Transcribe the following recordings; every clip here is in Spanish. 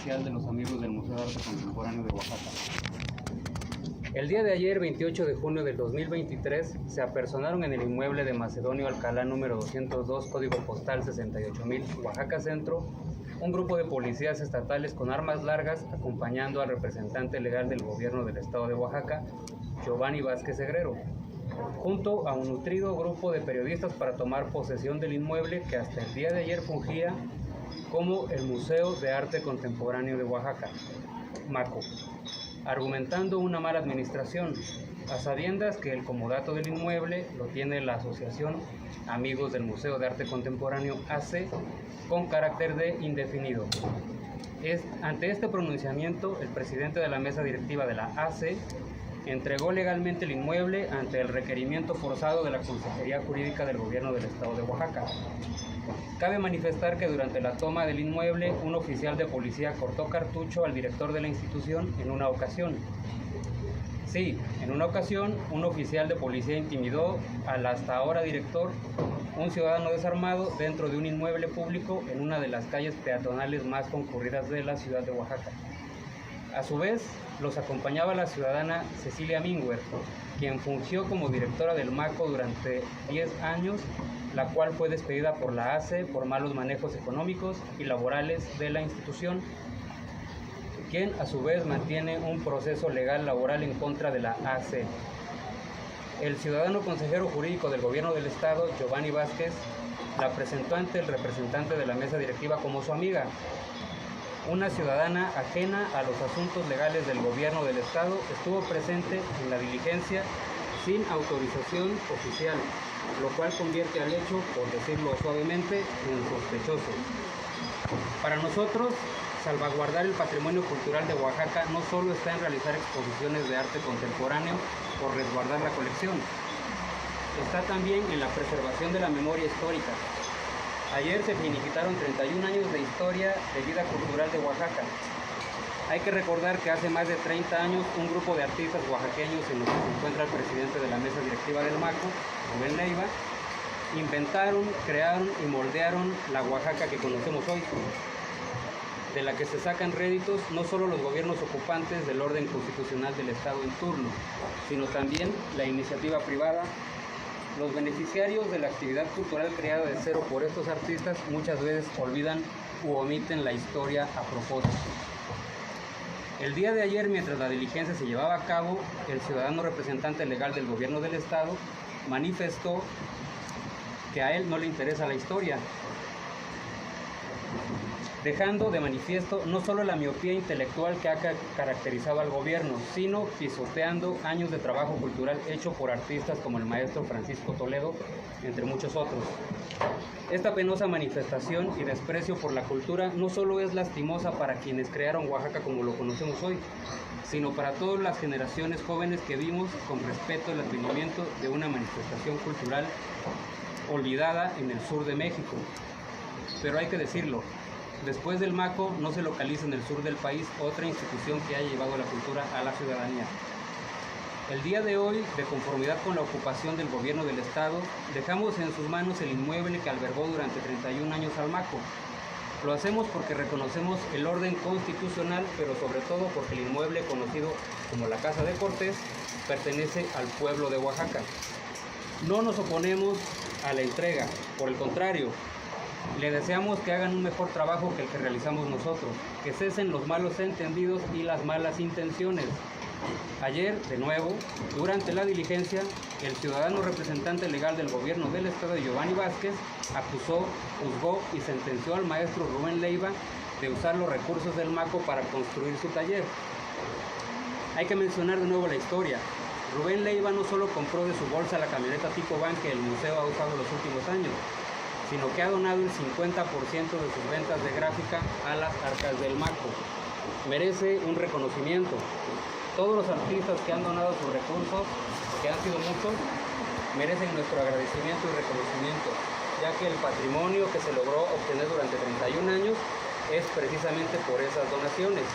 oficial de los amigos del Museo de Arte Contemporáneo de Oaxaca. El día de ayer, 28 de junio del 2023, se apersonaron en el inmueble de Macedonio Alcalá número 202, código postal 68000, Oaxaca Centro, un grupo de policías estatales con armas largas acompañando al representante legal del gobierno del estado de Oaxaca, Giovanni Vázquez Segrero, junto a un nutrido grupo de periodistas para tomar posesión del inmueble que hasta el día de ayer fungía como el Museo de Arte Contemporáneo de Oaxaca, MACO, argumentando una mala administración, a sabiendas que el comodato del inmueble lo tiene la Asociación Amigos del Museo de Arte Contemporáneo AC, con carácter de indefinido. Ante este pronunciamiento, el presidente de la mesa directiva de la AC entregó legalmente el inmueble ante el requerimiento forzado de la Consejería Jurídica del Gobierno del Estado de Oaxaca. Cabe manifestar que durante la toma del inmueble, un oficial de policía cortó cartucho al director de la institución en una ocasión. Sí, en una ocasión, un oficial de policía intimidó al hasta ahora director, un ciudadano desarmado, dentro de un inmueble público en una de las calles peatonales más concurridas de la ciudad de Oaxaca. A su vez, los acompañaba la ciudadana Cecilia Minguer, quien fungió como directora del MACO durante 10 años, la cual fue despedida por la ACE por malos manejos económicos y laborales de la institución, quien a su vez mantiene un proceso legal laboral en contra de la ACE. El ciudadano consejero jurídico del gobierno del estado, Giovanni Vázquez, la presentó ante el representante de la mesa directiva como su amiga, una ciudadana ajena a los asuntos legales del gobierno del estado. Estuvo presente en la diligencia sin autorización oficial, lo cual convierte al hecho, por decirlo suavemente, en sospechoso. Para nosotros, salvaguardar el patrimonio cultural de Oaxaca no solo está en realizar exposiciones de arte contemporáneo o resguardar la colección, está también en la preservación de la memoria histórica. Ayer se finiquitaron 31 años de historia de vida cultural de Oaxaca. Hay que recordar que hace más de 30 años un grupo de artistas oaxaqueños, en los que se encuentra el presidente de la mesa directiva del MACO, Rubén Leiva, inventaron, crearon y moldearon la Oaxaca que conocemos hoy, de la que se sacan réditos no solo los gobiernos ocupantes del orden constitucional del Estado en turno, sino también la iniciativa privada. Los beneficiarios de la actividad cultural creada de cero por estos artistas muchas veces olvidan u omiten la historia a propósito. El día de ayer, mientras la diligencia se llevaba a cabo, el ciudadano representante legal del gobierno del estado manifestó que a él no le interesa la historia, dejando de manifiesto no solo la miopía intelectual que ha caracterizado al gobierno, sino pisoteando años de trabajo cultural hecho por artistas como el maestro Francisco Toledo, entre muchos otros. Esta penosa manifestación y desprecio por la cultura no solo es lastimosa para quienes crearon Oaxaca como lo conocemos hoy, sino para todas las generaciones jóvenes que vimos con respeto el advenimiento de una manifestación cultural olvidada en el sur de México. Pero hay que decirlo, después del MACO no se localiza en el sur del país otra institución que haya llevado la cultura a la ciudadanía. El día de hoy, de conformidad con la ocupación del gobierno del estado, dejamos en sus manos el inmueble que albergó durante 31 años al MACO. Lo hacemos porque reconocemos el orden constitucional, pero sobre todo porque el inmueble conocido como la Casa de Cortés pertenece al pueblo de Oaxaca. No nos oponemos a la entrega, por el contrario, le deseamos que hagan un mejor trabajo que el que realizamos nosotros, que cesen los malos entendidos y las malas intenciones. Ayer, de nuevo, durante la diligencia, el ciudadano representante legal del gobierno del estado, Giovanni Vázquez, acusó, juzgó y sentenció al maestro Rubén Leiva de usar los recursos del MACO para construir su taller. Hay que mencionar de nuevo la historia. Rubén Leiva no solo compró de su bolsa la camioneta tipo van que el museo ha usado los últimos años, sino que ha donado el 50% de sus ventas de gráfica a las arcas del MACO. Merece un reconocimiento. Todos los artistas que han donado sus recursos, que han sido muchos, merecen nuestro agradecimiento y reconocimiento, ya que el patrimonio que se logró obtener durante 31 años es precisamente por esas donaciones.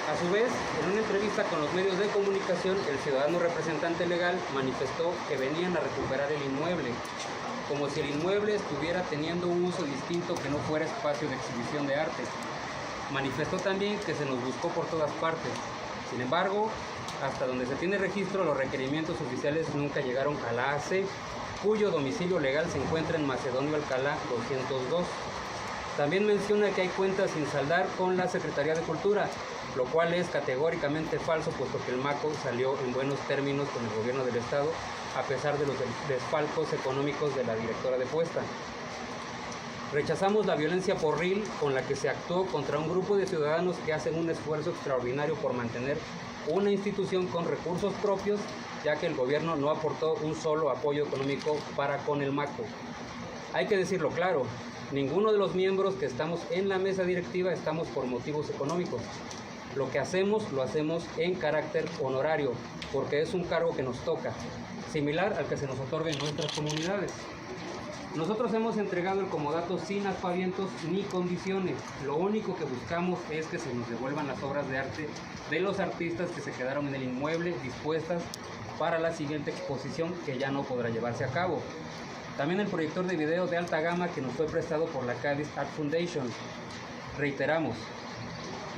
A su vez, en una entrevista con los medios de comunicación, el ciudadano representante legal manifestó que venían a recuperar el inmueble, como si el inmueble estuviera teniendo un uso distinto que no fuera espacio de exhibición de arte. Manifestó también que se nos buscó por todas partes. Sin embargo, hasta donde se tiene registro, los requerimientos oficiales nunca llegaron a la AC, cuyo domicilio legal se encuentra en Macedonio Alcalá 202. También menciona que hay cuentas sin saldar con la Secretaría de Cultura, lo cual es categóricamente falso, puesto que el MACO salió en buenos términos con el gobierno del estado, a pesar de los desfalcos económicos de la directora de puesta. Rechazamos la violencia porril con la que se actuó contra un grupo de ciudadanos que hacen un esfuerzo extraordinario por mantener una institución con recursos propios, ya que el gobierno no aportó un solo apoyo económico para con el MACO. Hay que decirlo claro, ninguno de los miembros que estamos en la mesa directiva estamos por motivos económicos. Lo que hacemos, lo hacemos en carácter honorario, porque es un cargo que nos toca, similar al que se nos otorga en nuestras comunidades. Nosotros hemos entregado el comodato sin aspavientos ni condiciones. Lo único que buscamos es que se nos devuelvan las obras de arte de los artistas que se quedaron en el inmueble dispuestas para la siguiente exposición, que ya no podrá llevarse a cabo. También el proyector de video de alta gama que nos fue prestado por la Cádiz Art Foundation. Reiteramos,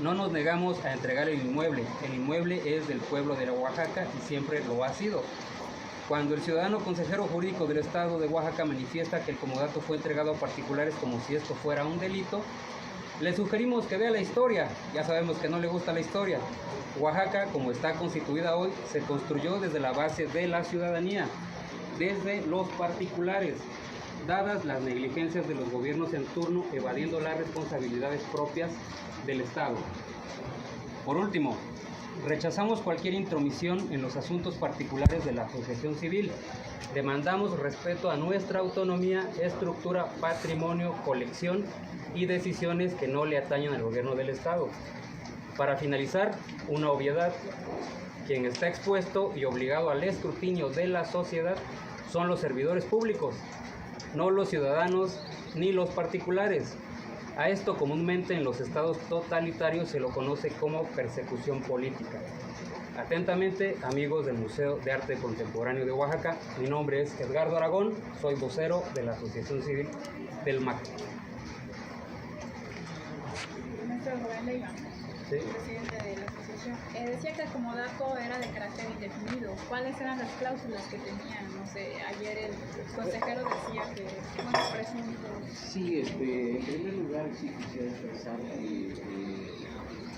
no nos negamos a entregar el inmueble. El inmueble es del pueblo de Oaxaca y siempre lo ha sido. Cuando el ciudadano consejero jurídico del estado de Oaxaca manifiesta que el comodato fue entregado a particulares como si esto fuera un delito, le sugerimos que vea la historia. Ya sabemos que no le gusta la historia. Oaxaca, como está constituida hoy, se construyó desde la base de la ciudadanía, desde los particulares, dadas las negligencias de los gobiernos en turno, evadiendo las responsabilidades propias del Estado. Por último, rechazamos cualquier intromisión en los asuntos particulares de la asociación civil. Demandamos respeto a nuestra autonomía, estructura, patrimonio, colección y decisiones que no le atañen al gobierno del Estado. Para finalizar, una obviedad: quien está expuesto y obligado al escrutinio de la sociedad son los servidores públicos, no los ciudadanos ni los particulares. A esto comúnmente en los estados totalitarios se lo conoce como persecución política. Atentamente, amigos del Museo de Arte Contemporáneo de Oaxaca, mi nombre es Edgardo Aragón, soy vocero de la Asociación Civil del MAC. Maestro Rubén Leiva, Sí. presidente de la asociación, decía que el comodato era de carácter indefinido. ¿Cuáles eran las cláusulas que tenían? No sé, ayer el consejero decía que, bueno, presuntos. Sí, en primer lugar sí quisiera expresar que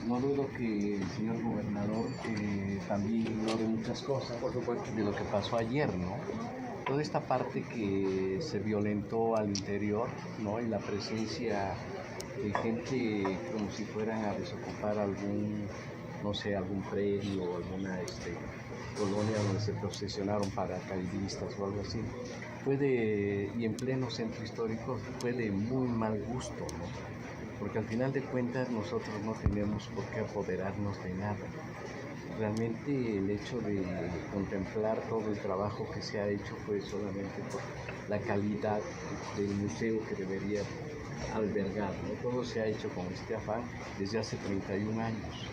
no dudo que el señor gobernador también ignore muchas cosas, por supuesto, de lo que pasó ayer, ¿no? Toda esta parte que se violentó al interior, ¿no? Y la presencia de gente como si fueran a desocupar algún, no sé, algún predio o alguna colonia donde se procesionaron paracaidistas o algo así, y en pleno centro histórico, fue de muy mal gusto, ¿no? Porque al final de cuentas nosotros no tenemos por qué apoderarnos de nada. Realmente el hecho de contemplar todo el trabajo que se ha hecho fue solamente por la calidad del museo que debería albergar, ¿no? Todo se ha hecho con este afán desde hace 31 años.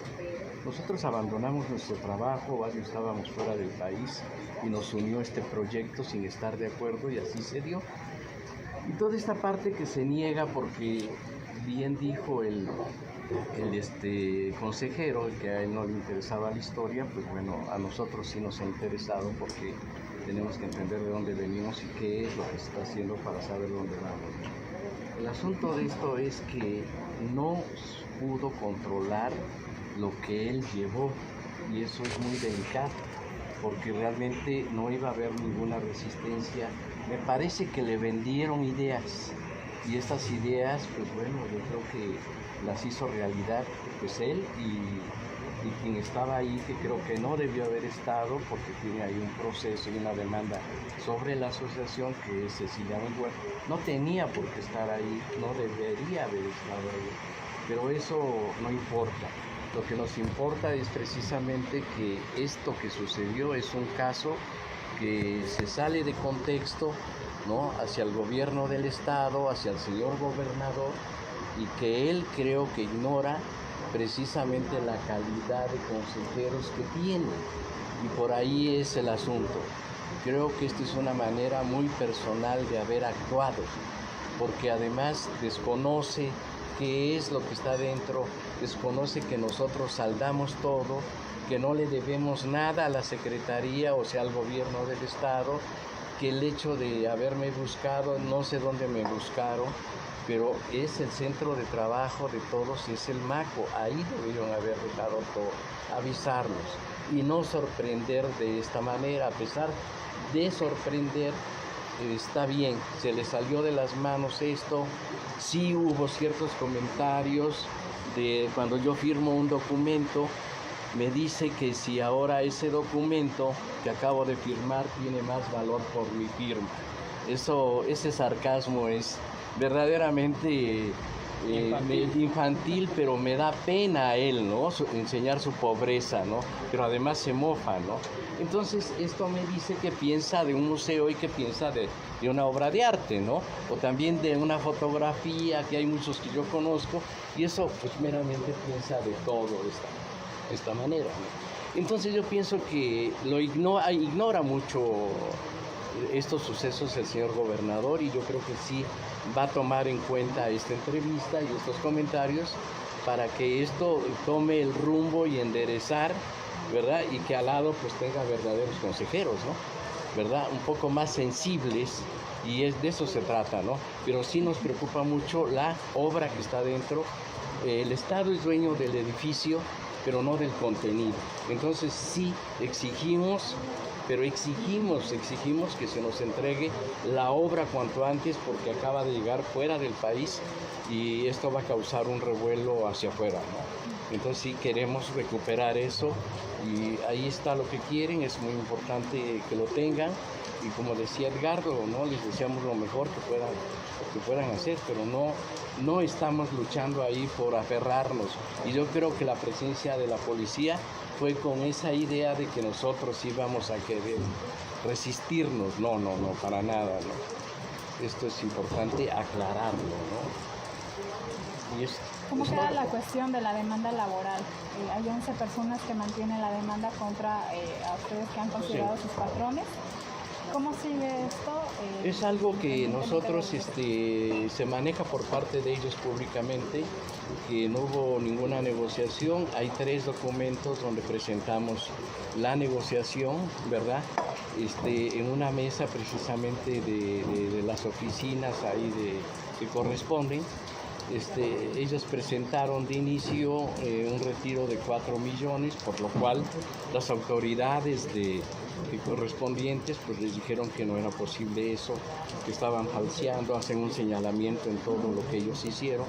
Nosotros abandonamos nuestro trabajo, varios estábamos fuera del país y nos unió este proyecto sin estar de acuerdo y así se dio. Y toda esta parte que se niega porque bien dijo el consejero que a él no le interesaba la historia, pues bueno, a nosotros sí nos ha interesado porque tenemos que entender de dónde venimos y qué es lo que se está haciendo para saber dónde vamos. El asunto de esto es que no pudo controlar lo que él llevó y eso es muy delicado porque realmente no iba a haber ninguna resistencia. Me parece que le vendieron ideas y estas ideas, pues bueno, yo creo que las hizo realidad pues él y quien estaba ahí, que creo que no debió haber estado porque tiene ahí un proceso y una demanda sobre la asociación, que es Cecilia Menguer. No tenía por qué estar ahí, no debería haber estado ahí, pero eso no importa. Lo que nos importa es precisamente que esto que sucedió es un caso que se sale de contexto, ¿no? Hacia el gobierno del estado, hacia el señor gobernador, y que él creo que ignora precisamente la calidad de consejeros que tiene, y por ahí es el asunto. Creo que esta es una manera muy personal de haber actuado, porque además desconoce qué es lo que está dentro, desconoce que nosotros saldamos todo, que no le debemos nada a la Secretaría, o sea, al gobierno del Estado, que el hecho de haberme buscado, no sé dónde me buscaron, pero es el centro de trabajo de todos, es el MACO, ahí debieron haber dejado todo, avisarlos y no sorprender de esta manera. A pesar de sorprender, está bien, se les salió de las manos esto, sí hubo ciertos comentarios de cuando yo firmo un documento, me dice que si ahora ese documento que acabo de firmar tiene más valor por mi firma. Ese sarcasmo es verdaderamente infantil, pero me da pena a él, ¿no? Enseñar su pobreza, ¿no? Pero además se mofa, ¿no? Entonces esto me dice que piensa de un museo y que piensa de una obra de arte, ¿no? O también de una fotografía, que hay muchos que yo conozco, y eso pues meramente piensa de todo de esta manera, ¿no? Entonces yo pienso que ignora mucho estos sucesos el señor gobernador, y yo creo que sí va a tomar en cuenta esta entrevista y estos comentarios para que esto tome el rumbo y enderezar, ¿verdad? Y que al lado pues tenga verdaderos consejeros, ¿no? ¿Verdad? Un poco más sensibles, y de eso se trata, ¿no? Pero sí nos preocupa mucho la obra que está dentro. El Estado es dueño del edificio, pero no del contenido. Entonces sí exigimos que se nos entregue la obra cuanto antes, porque acaba de llegar fuera del país y esto va a causar un revuelo hacia afuera, ¿no? Entonces sí queremos recuperar eso, y ahí está lo que quieren, es muy importante que lo tengan, y como decía Edgardo, ¿no? Les deseamos lo mejor que puedan hacer, pero no estamos luchando ahí por aferrarnos, y yo creo que la presencia de la policía fue con esa idea de que nosotros íbamos a querer resistirnos. No, para nada, ¿no? Esto es importante aclararlo, ¿no? ¿Cómo queda la cuestión de la demanda laboral? Hay 11 personas que mantienen la demanda contra a ustedes que han considerado sus patrones. ¿Cómo sigue esto? Es algo que nosotros se maneja por parte de ellos públicamente, que no hubo ninguna negociación. Hay 3 documentos donde presentamos la negociación, ¿verdad? En una mesa precisamente de las oficinas ahí que corresponden. Ellos presentaron de inicio un retiro de 4 millones, por lo cual las autoridades correspondientes pues les dijeron que no era posible eso, que estaban falseando, hacen un señalamiento en todo lo que ellos hicieron,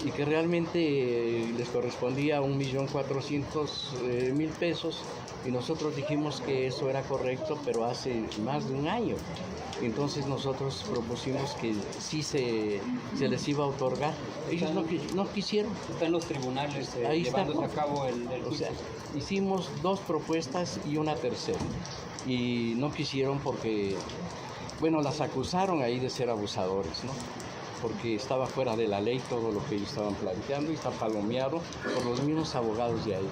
y que realmente les correspondía 1.400.000 pesos, y nosotros dijimos que eso era correcto, pero hace más de un año. Entonces nosotros propusimos que sí se les iba a otorgar. Ellos no quisieron. Está en los tribunales ahí llevándose a cabo el juicio. O sea, hicimos 2 propuestas y una tercera, y no quisieron porque, bueno, las acusaron ahí de ser abusadores, ¿no? Porque estaba fuera de la ley todo lo que ellos estaban planteando, y está palomeado por los mismos abogados de ahí.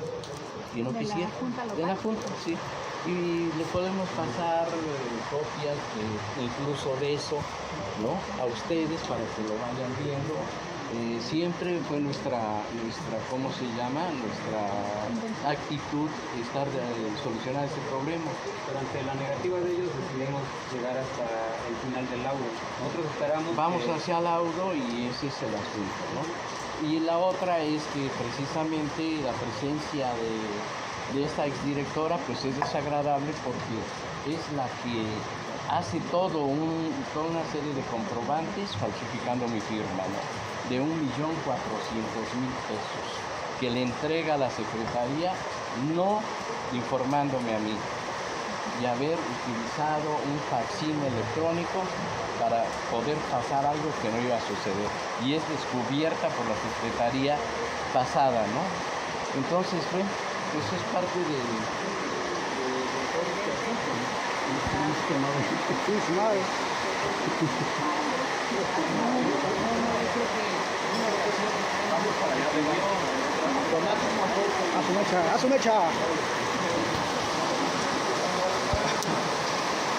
Y no quisieron. De la Junta, sí. Y le podemos pasar copias incluso de eso, ¿no? A ustedes para que lo vayan viendo. Siempre fue nuestra ¿cómo se llama? Nuestra actitud solucionar este problema. Pero ante la negativa de ellos decidimos llegar hasta el final del laudo. Nosotros esperamos. Vamos hacia el laudo, y ese es el asunto, ¿no? Y la otra es que precisamente la presencia de esta exdirectora pues es desagradable, porque es la que hace toda una serie de comprobantes falsificando mi firma, ¿no? De 1.400.000 pesos que le entrega a la Secretaría, no informándome a mí, y haber utilizado un facsímil electrónico para poder pasar algo que no iba a suceder, y es descubierta por la Secretaría pasada, ¿no? Entonces, bueno, eso es parte de todo este asunto, A su mecha.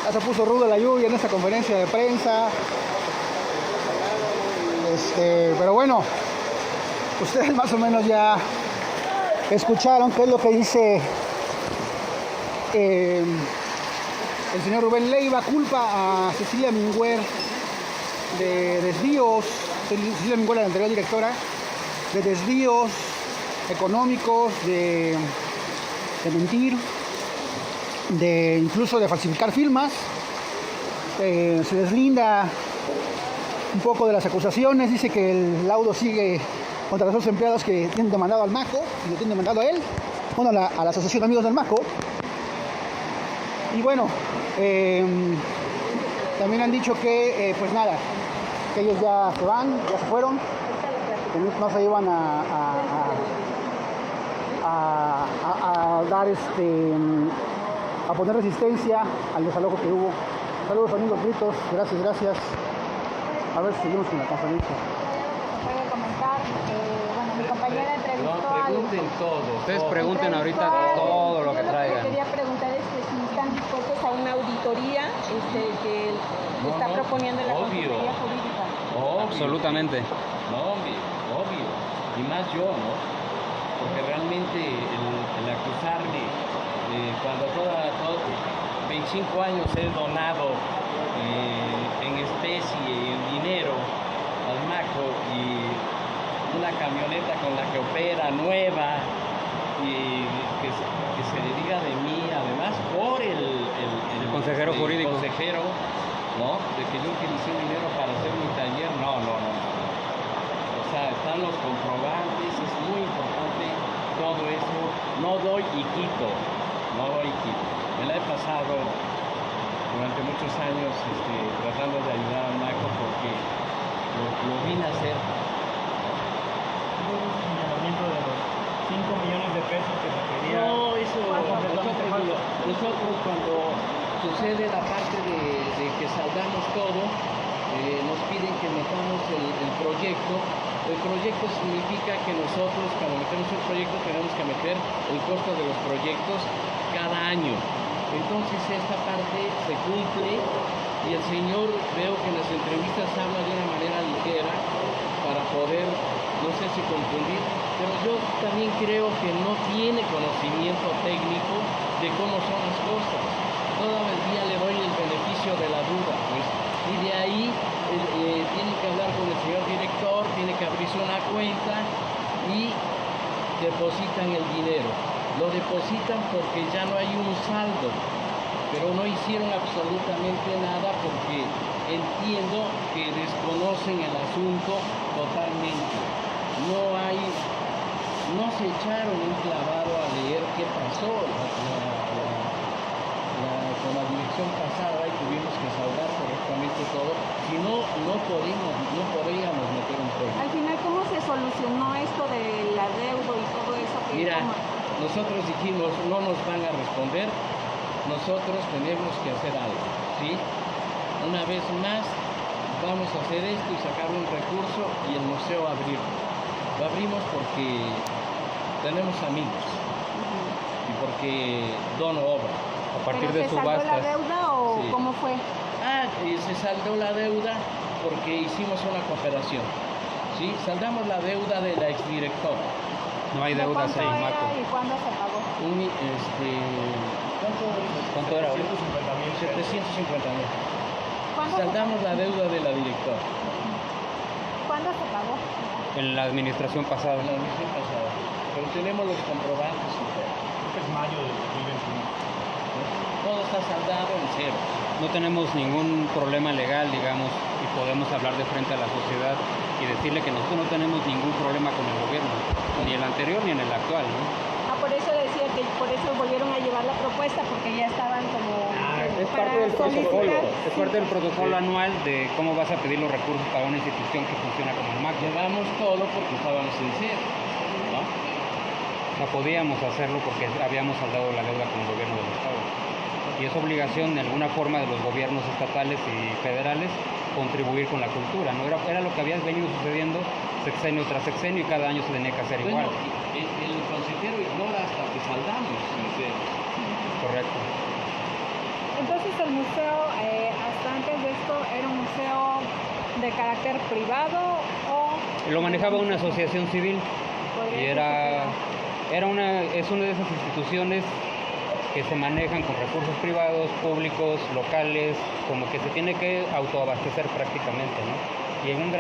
Ya se puso ruda la lluvia en esta conferencia de prensa. Pero bueno, Ustedes más o menos ya escucharon qué es lo que dice el señor Rubén Leiva. Culpa a Cecilia Minguer de desvíos, Cecilia Minguer, la anterior directora, de desvíos económicos, de mentir, de incluso de falsificar firmas. Se deslinda un poco de las acusaciones, dice que el laudo sigue contra los dos empleados que tienen demandado al MACO y lo tienen demandado a él, bueno, a la Asociación de Amigos del MACO. Y bueno, también han dicho que, pues nada, que ellos ya se van, ya se fueron, que no se iban a dar a poner resistencia al desalojo que hubo. Saludos amigos gritos, gracias. A ver si seguimos con la conferencia. Puede comentar, bueno, mi compañera entrevistó No, pregunten todo. Ustedes pregunten ahorita entrevistó todo lo que yo traigan. Lo que quería preguntar es que si están dispuestos a una auditoría que está proponiendo la obvio. Consejería Jurídica. Obvio. Absolutamente. No, hombre, obvio. Y más yo, ¿no? Porque realmente el acusarme, cuando 25 años he donado en especie, en dinero al MACO, y una camioneta con la que opera nueva, y que se le diga de mí, además, por el consejero jurídico. consejero, ¿no? De que yo utilicé dinero para hacer mi taller, no. O sea, están los comprobantes, es muy importante todo eso. No doy y quito. Me la he pasado durante muchos años tratando de ayudar al MACO porque lo vine a hacer. Un señalamiento de los 5 millones de pesos que se quería. No, eso completamente falso. nosotros cuando sucede la parte de que saldamos todo, nos piden que metamos el proyecto. El proyecto significa que nosotros cuando metemos un proyecto tenemos que meter el costo de los proyectos cada año. Entonces esta parte se cumple y el señor, veo que en las entrevistas habla de una manera ligera para poder, no sé si confundir, pero yo también creo que no tiene conocimiento técnico de cómo son las cosas. Todavía le doy el beneficio de la duda, pues, y de ahí tiene que hablar con el señor director, tiene que abrirse una cuenta y depositan el dinero. Lo depositan porque ya no hay un saldo, pero no hicieron absolutamente nada porque entiendo que desconocen el asunto totalmente. No se echaron un clavado a leer qué pasó. Con la dirección pasada y tuvimos que saldar correctamente todo, si no podríamos meter un proyecto. Al final, ¿cómo se solucionó esto del adeudo y todo eso? Mira, nosotros dijimos, no nos van a responder, nosotros tenemos que hacer algo, ¿sí? Una vez más, vamos a hacer esto y sacar un recurso y el museo abrirlo. Lo abrimos porque tenemos amigos y porque dono obra. A partir ¿Pero de se saldó la subastas. deuda o Sí. cómo fue? Se saldó la deuda porque hicimos una cooperación, ¿sí? Saldamos la deuda de la exdirectora. No hay deudas ¿Cuánto en era MACO. y cuándo se pagó? ¿Cuánto era ahora? 750,000. 750,000. ¿Cuándo Saldamos la deuda de la directora. ¿Cuándo se pagó? En la administración pasada. La misión pasada. Pero tenemos los comprobantes y todo. Creo que es mayo del 2021. Todo está saldado en cero. No tenemos ningún problema legal, digamos, y podemos hablar de frente a la sociedad y decirle que nosotros no tenemos ningún problema con el gobierno, ni el anterior ni en el actual, ¿no? Por eso decía que por eso volvieron a llevar la propuesta, porque ya estaban como... Es para parte del protocolo, solicitar. es parte del protocolo anual de cómo vas a pedir los recursos para una institución que funciona como el MACO. Llevamos todo porque estábamos en cero, ¿no? No podíamos hacerlo porque habíamos saldado la deuda con el gobierno del Estado. Y es obligación de alguna forma de los gobiernos estatales y federales contribuir con la cultura, ¿no? Era lo que había venido sucediendo sexenio tras sexenio y cada año se tenía que hacer igual. Bueno, el consejero ignora hasta que saldamos en cero. Correcto. Entonces el museo, hasta antes de esto, ¿era un museo de carácter privado o Lo manejaba una asociación civil y es una de esas instituciones que se manejan con recursos privados, públicos, locales, como que se tiene que autoabastecer prácticamente, ¿no? Y un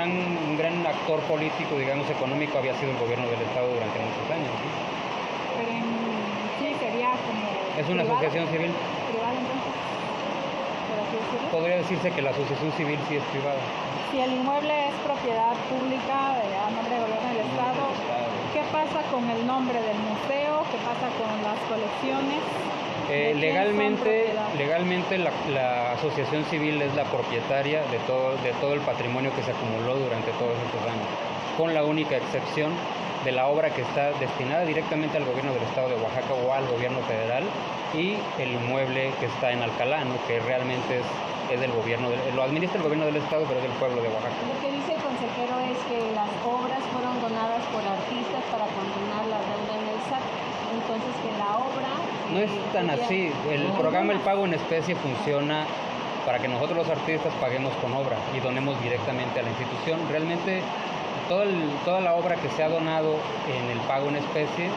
gran actor político, digamos, económico había sido el gobierno del Estado durante muchos años, ¿no? Pero sí sería como... Es una privado, asociación civil. privado entonces, por así decirlo. Podría decirse que la asociación civil sí es privada. Si el inmueble es propiedad pública a nombre del gobierno del Estado, ¿qué pasa con el nombre del museo? ¿Qué pasa con las colecciones? Legalmente la asociación civil es la propietaria de todo el patrimonio que se acumuló durante todos estos años, con la única excepción de la obra que está destinada directamente al gobierno del Estado de Oaxaca o al gobierno federal, y el inmueble que está en Alcalá, ¿no? Que realmente es del gobierno, lo administra el gobierno del Estado, pero es del pueblo de Oaxaca. Lo que dice el consejero es que las obras fueron donadas por artistas para condonar la deuda en el SAT. Entonces que la obra... No es tan así. El programa El Pago en Especie funciona para que nosotros los artistas paguemos con obra y donemos directamente a la institución. Realmente toda la obra que se ha donado en el pago en especie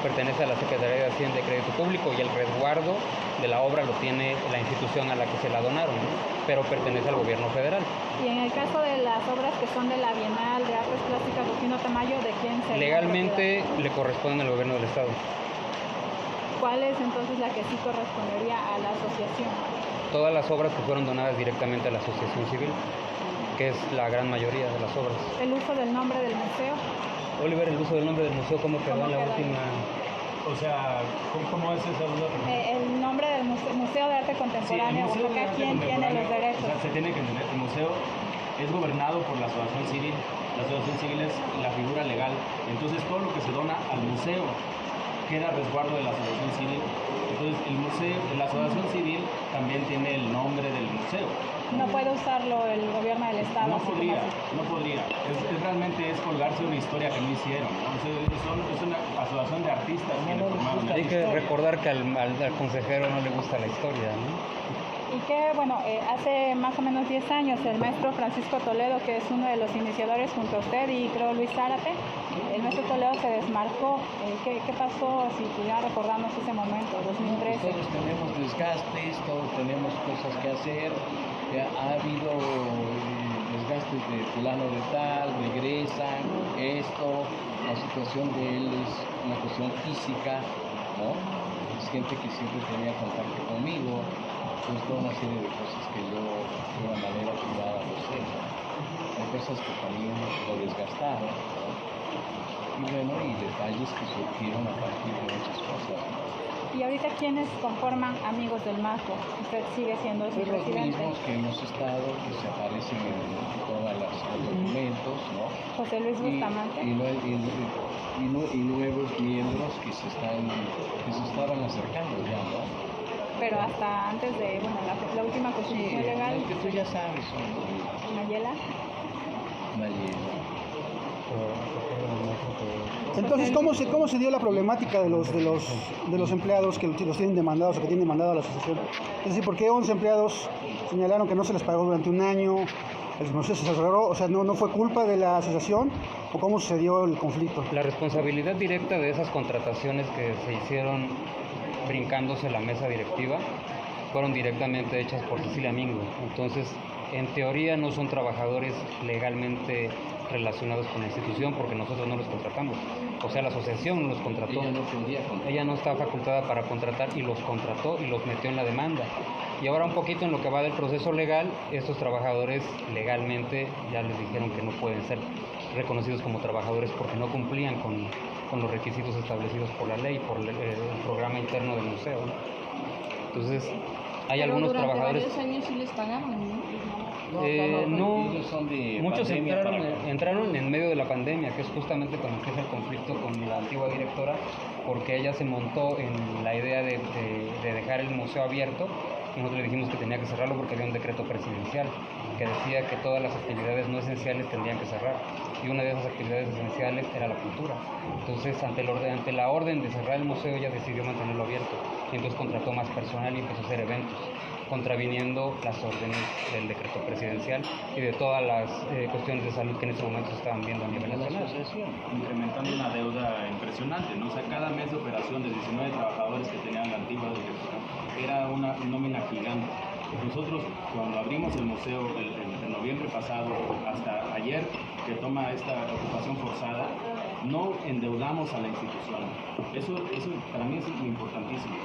pertenece a la Secretaría de Hacienda y Crédito Público, y el resguardo de la obra lo tiene la institución a la que se la donaron, ¿no? Pero pertenece al gobierno federal. Y en el caso de las obras que son de la Bienal de Artes Plásticas Rufino Tamayo, ¿de quién se Legalmente le corresponde al gobierno del Estado. ¿Cuál es entonces la que sí correspondería a la asociación? Todas las obras que fueron donadas directamente a la asociación civil, que es la gran mayoría de las obras. ¿El uso del nombre del museo? Oliver, el uso del nombre del museo, ¿cómo quedó en la quedó? última? O sea, ¿cómo es esa duda? El nombre del Museo de Arte Contemporáneo, Museo de Oaxaca, Arte ¿quién tiene los Contemporáneo, derechos? O sea, se tiene que entender, el museo es gobernado por la asociación civil. La asociación civil es la figura legal. Entonces, todo lo que se dona al museo queda a resguardo de la asociación civil. Entonces, la asociación civil también tiene el nombre del museo. No puede usarlo el gobierno del Estado. No así podría, como no podría. Realmente es colgarse una historia que no hicieron, ¿no? Es una asociación de artistas que le formaron. Hay que recordar que al consejero no le gusta la historia, ¿no? Y que, bueno, hace más o menos 10 años el maestro Francisco Toledo, que es uno de los iniciadores junto a usted y creo Luis Zárate, el maestro Toledo se desmarcó. ¿Qué pasó, si pudiera recordarnos ese momento, 2013? Todos tenemos desgastes, todos tenemos cosas que hacer. Ha habido desgastes de fulano de tal, regresan, esto, la situación de él es una cuestión física, ¿no? Es gente que siempre tenía contacto conmigo, pues toda una serie de cosas que yo de una manera privada lo sé, ¿no? Hay cosas que también lo desgastaron, ¿no? Y bueno, y detalles que surgieron a partir de muchas cosas, ¿no? ¿Y ahorita quiénes conforman Amigos del Mazo? Usted sigue siendo su Pues los presidente. mismos que hemos estado, que se aparecen en todos los documentos, ¿no? José Luis Bustamante. Y nuevos miembros que se estaban acercando ya, ¿no? Pero hasta antes de, bueno, la última constitución legal, Que tú ya sabes, son Mayela. Mayela. Entonces, ¿cómo se dio la problemática de los empleados que los tienen demandados o que tienen demandado a la asociación? Es decir, ¿por qué 11 empleados señalaron que no se les pagó durante un año? No sé si se cerró, o sea, ¿no fue culpa de la asociación o cómo sucedió el conflicto? La responsabilidad directa de esas contrataciones que se hicieron brincándose la mesa directiva fueron directamente hechas por Cecilia Mingo. Entonces, en teoría no son trabajadores legalmente relacionados con la institución porque nosotros no los contratamos. O sea, la asociación los contrató. Ella no podía contratar. Ella no está facultada para contratar y los contrató y los metió en la demanda. Y ahora un poquito en lo que va del proceso legal, estos trabajadores legalmente ya les dijeron que no pueden ser reconocidos como trabajadores porque no cumplían con los requisitos establecidos por la ley, por el programa interno del museo, ¿no? Entonces, hay Pero algunos durante trabajadores... varios años sí les pagaban, ¿no? No, ellos son de muchos pandemia entraron en medio de la pandemia, que es justamente cuando empieza el conflicto con la antigua directora, porque ella se montó en la idea de dejar el museo abierto, y nosotros le dijimos que tenía que cerrarlo porque había un decreto presidencial que decía que todas las actividades no esenciales tendrían que cerrar, y una de esas actividades esenciales era la cultura. Entonces, ante la orden de cerrar el museo, ella decidió mantenerlo abierto, y entonces contrató más personal y empezó a hacer eventos. contraviniendo las órdenes del decreto presidencial y de todas las cuestiones de salud que en ese momento se estaban viendo a nivel nacional. Incrementando una deuda impresionante, ¿no? O sea, cada mes de operación de 19 trabajadores que tenían la antigua dirección era una nómina gigante. Nosotros, cuando abrimos el museo en noviembre pasado, hasta ayer, que toma esta ocupación forzada, no endeudamos a la institución. Eso para mí es importantísimo.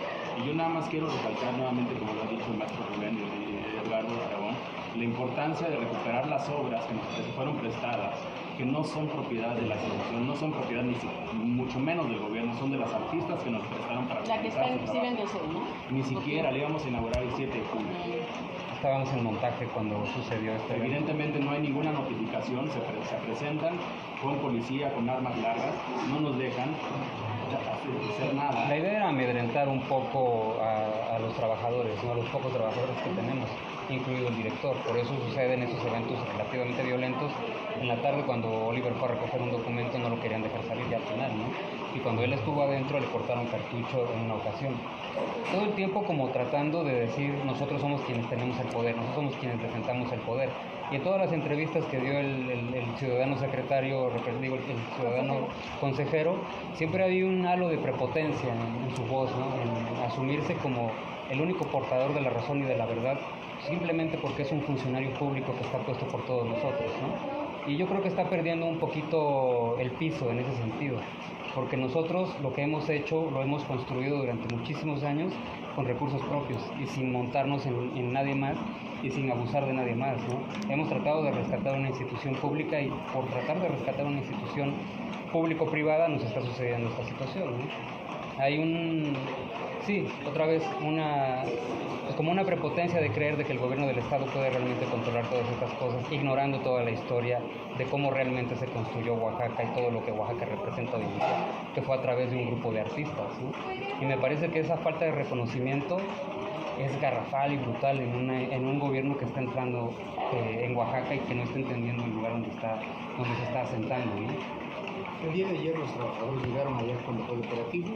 Y yo nada más quiero recalcar nuevamente, como lo ha dicho el maestro Rubén y Eduardo Aragón, la importancia de recuperar las obras que nos fueron prestadas, que no son propiedad de la institución, no son propiedad mucho menos del gobierno, son de las artistas que nos prestaron para La que está en Museo, ¿no? Ni siquiera le íbamos a inaugurar el 7 de julio. Estábamos en montaje cuando sucedió esto. Evidentemente no hay ninguna notificación, se presentan con policía, con armas largas, no nos dejan hacer nada. La idea era amedrentar un poco a los trabajadores, ¿no? A los pocos trabajadores que tenemos, incluido el director. Por eso suceden esos eventos relativamente violentos. En la tarde, cuando Oliver fue a recoger un documento, no lo querían dejar salir ya al final, ¿no? Y cuando él estuvo adentro, le cortaron cartucho en una ocasión. Todo el tiempo como tratando de decir, nosotros somos quienes tenemos el poder, nosotros somos quienes presentamos el poder. Y en todas las entrevistas que dio el ciudadano secretario, digo, el ciudadano consejero, siempre había un halo de prepotencia en su voz, ¿no? En asumirse como el único portador de la razón y de la verdad, simplemente porque es un funcionario público que está puesto por todos nosotros, ¿no? Y yo creo que está perdiendo un poquito el piso en ese sentido, porque nosotros lo que hemos hecho lo hemos construido durante muchísimos años con recursos propios y sin montarnos en nadie más y sin abusar de nadie más, ¿no? Hemos tratado de rescatar una institución pública y por tratar de rescatar una institución público-privada nos está sucediendo esta situación, ¿no? Hay otra vez como una prepotencia de creer de que el gobierno del estado puede realmente controlar todas estas cosas, ignorando toda la historia de cómo realmente se construyó Oaxaca y todo lo que Oaxaca representa hoy en día, que fue a través de un grupo de artistas, ¿no? Y me parece que esa falta de reconocimiento es garrafal y brutal en un gobierno que está entrando en Oaxaca y que no está entendiendo el lugar donde se está asentando, ¿no? El día de ayer los trabajadores llegaron allá cuando fue el operativo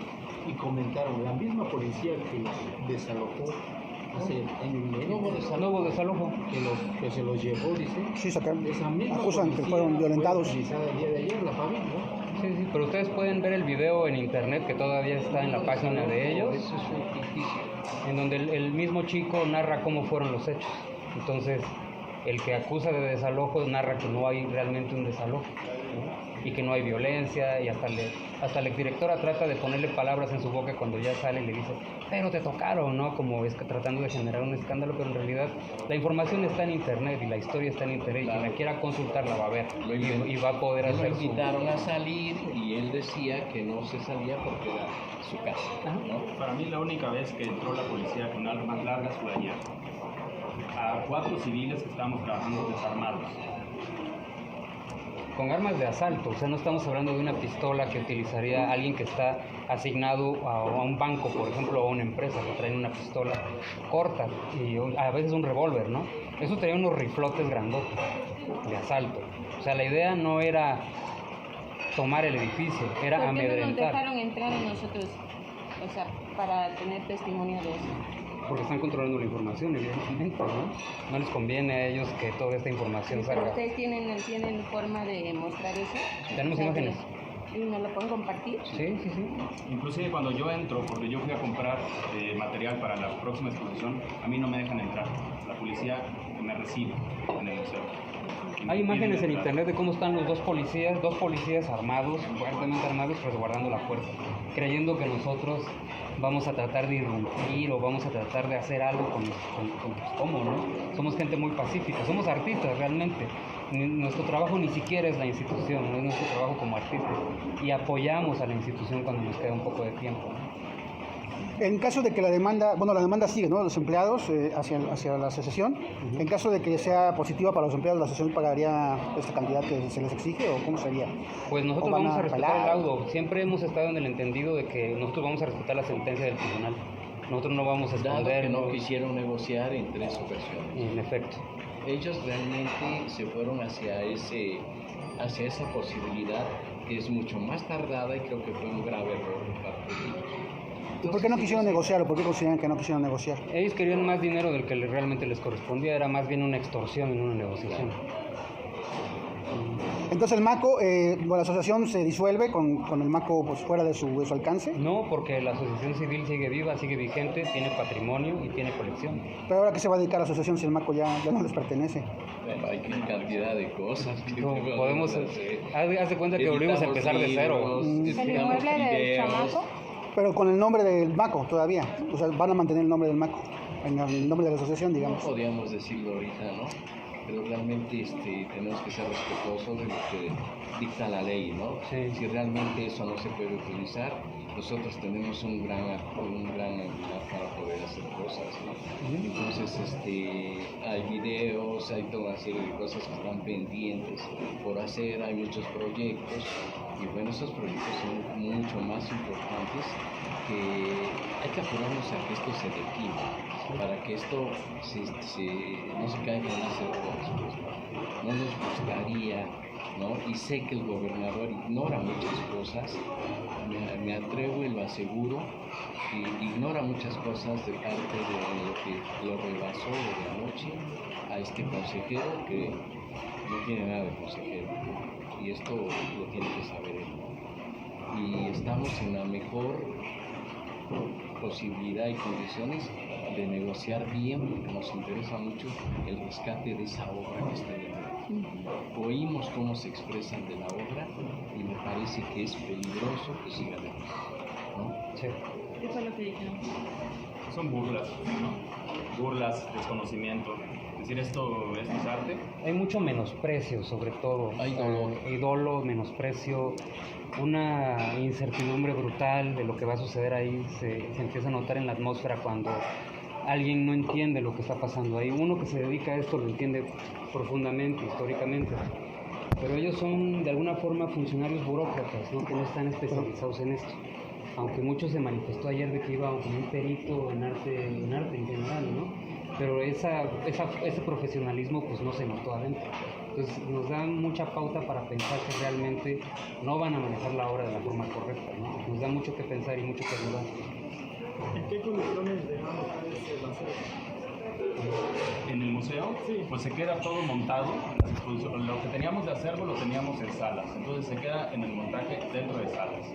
y comentaron, la misma policía que los desalojó hace año y medio. No hubo desalojo. Que se los llevó, dice. Sí, sacaron. Esa misma Acusan que fueron violentados. Fue utilizada el día de ayer, la FABI, ¿no? Sí, pero ustedes pueden ver el video en internet que todavía está en la página de ellos, en donde el mismo chico narra cómo fueron los hechos. Entonces, el que acusa de desalojo narra que no hay realmente un desalojo, ¿no? Y que no hay violencia, y hasta la exdirectora trata de ponerle palabras en su boca cuando ya sale y le dice, pero te tocaron, ¿no? Como es que tratando de generar un escándalo, pero en realidad la información está en internet y la historia está en internet, y quien la quiera consultar la va a ver y va a poder hacer Lo invitaron a salir y él decía que no se salía porque era su casa, ¿no? Para mí la única vez que entró la policía con armas largas fue ayer. A 4 civiles que estábamos trabajando desarmados. Con armas de asalto, o sea, no estamos hablando de una pistola que utilizaría alguien que está asignado a un banco, por ejemplo, o a una empresa, que traen una pistola corta y a veces un revólver, ¿no? Eso traía unos riflotes grandotes de asalto. O sea, la idea no era tomar el edificio, era amedrentar. ¿Por qué no nos dejaron entrar a nosotros, o sea, para tener testimonio de eso? Porque están controlando la información, evidentemente, ¿no? No les conviene a ellos que toda esta información ¿Pero salga. ustedes tienen forma de mostrar eso? Tenemos imágenes. ¿Y nos lo pueden compartir? Sí. Inclusive cuando yo entro, porque yo fui a comprar material para la próxima exposición, a mí no me dejan entrar. La policía me recibe en el museo. Hay imágenes en internet de cómo están los dos policías armados, fuertemente armados, resguardando la puerta, creyendo que nosotros vamos a tratar de irrumpir o vamos a tratar de hacer algo ¿cómo, no? Somos gente muy pacífica, somos artistas realmente. Nuestro trabajo ni siquiera es la institución, no es nuestro trabajo como artistas, y apoyamos a la institución cuando nos queda un poco de tiempo. En caso de que la demanda sigue, ¿no? Los empleados hacia la asociación, en caso de que sea positiva para los empleados, ¿la asociación pagaría esta cantidad que se les exige o cómo sería? Pues nosotros vamos a respetar el laudo. Siempre hemos estado en el entendido de que nosotros vamos a respetar la sentencia del tribunal. Nosotros no vamos a esconder. Que no quisieron negociar en 3 ocasiones. En efecto. Ellos realmente se fueron hacia esa posibilidad que es mucho más tardada y creo que fue un grave error de parte de ellos. ¿Y por qué no quisieron negociar o por qué consideran que no quisieron negociar? Ellos querían más dinero del que realmente les correspondía, era más bien una extorsión en una negociación. Entonces el MACO, bueno, la asociación se disuelve con el MACO pues, fuera de su alcance. No, porque la asociación civil sigue viva, sigue vigente, tiene patrimonio y tiene colección. Pero ahora, ¿qué se va a dedicar a la asociación si el MACO ya no les pertenece? Bueno, hay cantidad de cosas que No, podemos, hacer. haz de cuenta que volvimos a empezar de cero. ¿El inmueble del chamaco? Pero con el nombre del MACO todavía. O sea, van a mantener el nombre del MACO, en el nombre de la asociación, No digamos. podríamos decirlo ahorita, ¿no? Pero realmente tenemos que ser respetuosos de lo que dicta la ley, ¿no? Sí. Si realmente eso no se puede utilizar, nosotros tenemos un gran habilidad para poder hacer cosas, ¿no? Entonces, hay videos, hay toda una serie de cosas que están pendientes por hacer, hay muchos proyectos, y bueno, esos proyectos son mucho más importantes que hay que apurarnos a que esto se defina, para que esto no se caiga en hacer cosas. No nos gustaría, ¿no? Y sé que el gobernador ignora muchas cosas, me atrevo y lo aseguro, y ignora muchas cosas de parte de lo que lo rebasó de anoche a este consejero que no tiene nada de consejero, y esto lo tiene que saber él. Y estamos en la mejor posibilidad y condiciones de negociar bien, porque nos interesa mucho el rescate de esa obra que está dentro. Oímos cómo se expresan de la obra y me parece que es peligroso que siga lejos, ¿no? Sí. ¿Qué fue lo que dijeron? Son burlas, ¿no? Burlas, desconocimiento. Decir esto es arte. Hay mucho menosprecio, sobre todo. Hay dolor. Hay dolo, menosprecio, una incertidumbre brutal de lo que va a suceder ahí. Se empieza a notar en la atmósfera cuando alguien no entiende lo que está pasando ahí. Uno que se dedica a esto lo entiende profundamente, históricamente. Pero ellos son de alguna forma funcionarios burócratas, ¿no? Que no están especializados en esto. Aunque mucho se manifestó ayer de que iba como un perito en arte en general, ¿no? Pero ese profesionalismo pues no se notó adentro. Entonces nos dan mucha pauta para pensar que realmente no van a manejar la obra de la forma correcta, ¿no? Nos da mucho que pensar y mucho que dudar. ¿En qué condiciones dejan ustedes el acero? En el museo, pues se queda todo montado. Lo que teníamos de acervo lo teníamos en salas, entonces se queda en el montaje dentro de salas.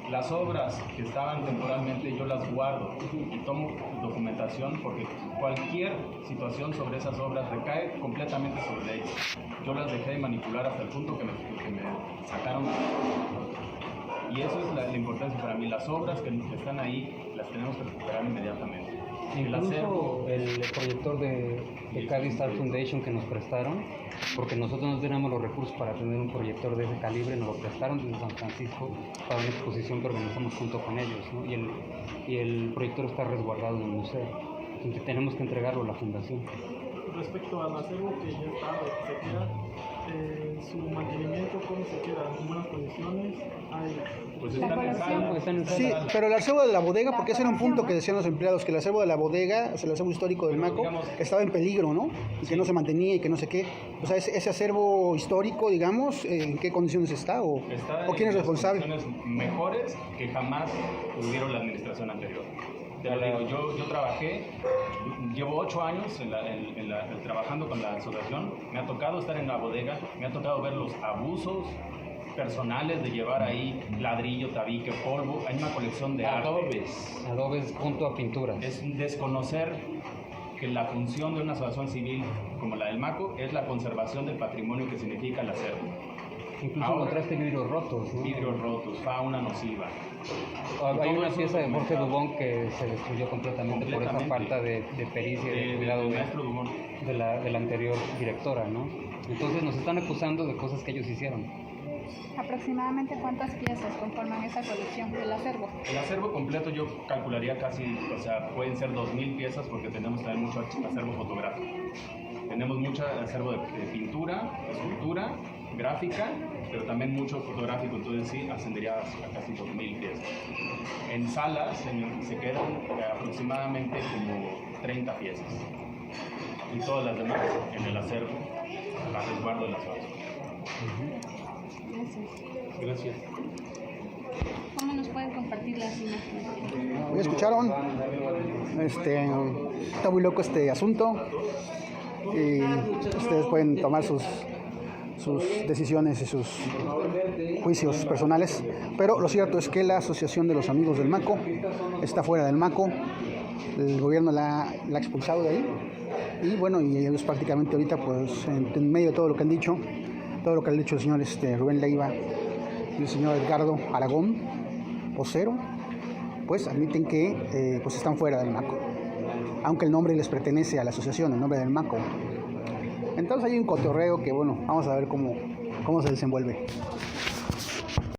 Las obras que estaban temporalmente yo las guardo y tomo documentación porque cualquier situación sobre esas obras recae completamente sobre ellas. Yo las dejé de manipular hasta el punto que me sacaron. Y eso es la importancia para mí. Las obras que están ahí las tenemos que recuperar inmediatamente. Incluso el proyector de Cádiz Art Foundation que nos prestaron, porque nosotros no teníamos los recursos para tener un proyector de ese calibre, nos lo prestaron desde San Francisco para una exposición que organizamos junto con ellos, ¿no? Y el proyector está resguardado en el museo, entonces tenemos que entregarlo a la fundación. Respecto al acervo que ya está, se queda, su mantenimiento, ¿cómo se queda? ¿En buenas condiciones? Pues están en Sí, pero el acervo de la bodega, porque ese era un punto que decían los empleados, que el acervo de la bodega, o sea, el acervo histórico del MACO, estaba en peligro, ¿no? Y que no se mantenía y que no sé qué. O sea, ese acervo histórico, digamos, ¿en qué condiciones está? ¿O quién es responsable? Condiciones mejores que jamás tuvieron la administración anterior. Te lo digo, yo trabajé, llevo 8 años trabajando con la asociación, me ha tocado estar en la bodega, me ha tocado ver los abusos personales de llevar ahí ladrillo, tabique, polvo. Hay una colección de Adobes junto a pinturas. Es desconocer que la función de una asociación civil como la del MACO es la conservación del patrimonio que significa el acervo. Incluso encontraste vidrios rotos, ¿no? Vidrios rotos, fauna nociva. Hay una pieza de Jorge Dubón que se destruyó completamente por esa falta de pericia y de cuidado de la anterior directora, ¿no? Entonces nos están acusando de cosas que ellos hicieron. ¿Aproximadamente cuántas piezas conforman esa colección del acervo? El acervo completo yo calcularía casi, o sea, pueden ser 2.000 piezas porque tenemos también mucho acervo fotográfico. Tenemos mucho acervo de pintura, escultura, gráfica, pero también mucho fotográfico, entonces sí ascendería a casi 2.000 piezas. En salas se quedan aproximadamente como 30 piezas y todas las demás en el acervo, a resguardo de las obras. Gracias. Gracias. ¿Cómo nos pueden compartir las imágenes? Ya escucharon, está muy loco este asunto y ustedes pueden tomar sus decisiones y sus juicios personales, pero lo cierto es que la Asociación de los Amigos del Maco está fuera del Maco. El gobierno la ha expulsado de ahí y bueno, y ellos prácticamente ahorita pues en medio de todo lo que han dicho, todo lo que ha dicho el señor Rubén Leiva y el señor Edgardo Aragón, vocero, pues admiten que pues están fuera del Maco, aunque el nombre les pertenece a la asociación, el nombre del Maco. Entonces hay un cotorreo que bueno, vamos a ver cómo se desenvuelve.